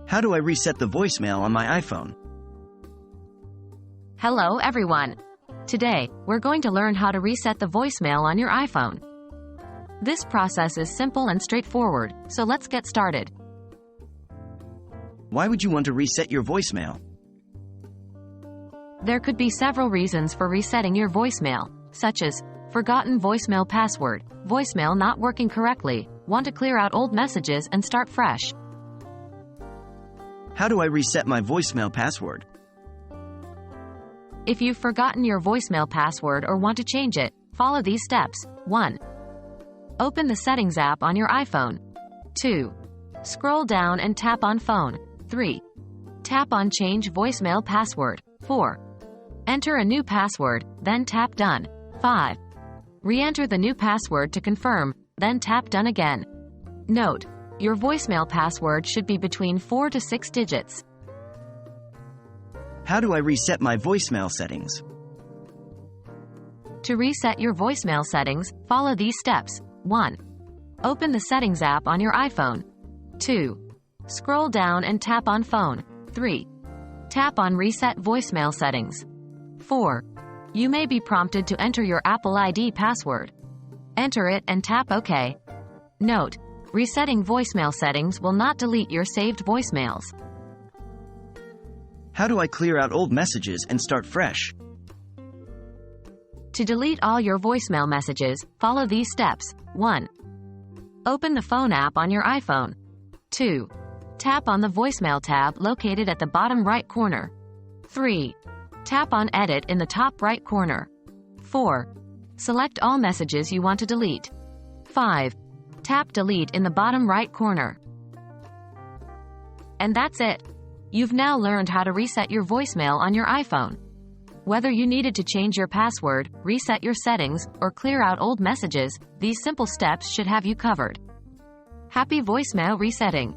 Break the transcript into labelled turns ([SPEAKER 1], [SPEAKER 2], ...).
[SPEAKER 1] How do I reset the voicemail on my iPhone?
[SPEAKER 2] Hello everyone. Today, we're going to learn how to reset the voicemail on your iPhone. This process is simple and straightforward, so let's get started.
[SPEAKER 1] Why would you want to reset your voicemail?
[SPEAKER 2] There could be several reasons for resetting your voicemail, such as forgotten voicemail password, voicemail not working correctly, want to clear out old messages and start fresh.
[SPEAKER 1] How do I reset my voicemail password?
[SPEAKER 2] If you've forgotten your voicemail password or want to change it, follow these steps. 1. Open the Settings app on your iPhone. 2. Scroll down and tap on Phone. 3. Tap on Change Voicemail Password. 4. Enter a new password, then tap Done. 5. Re-enter the new password to confirm, then tap Done again. Note: your voicemail password should be between 4 to 6 digits.
[SPEAKER 1] How do I reset my voicemail settings?
[SPEAKER 2] To reset your voicemail settings, follow these steps. 1. Open the Settings app on your iPhone. 2. Scroll down and tap on Phone. 3. Tap on Reset Voicemail Settings. 4. You may be prompted to enter your Apple ID password. Enter it and tap OK. Note: resetting voicemail settings will not delete your saved voicemails.
[SPEAKER 1] How do I clear out old messages and start fresh?
[SPEAKER 2] To delete all your voicemail messages, follow these steps. 1. Open the Phone app on your iPhone. 2. Tap on the Voicemail tab located at the bottom right corner. 3. Tap on Edit in the top right corner. 4. Select all messages you want to delete. 5. Tap Delete in the bottom right corner. And that's it. You've now learned how to reset your voicemail on your iPhone. Whether you needed to change your password, reset your settings, or clear out old messages, these simple steps should have you covered. Happy voicemail resetting!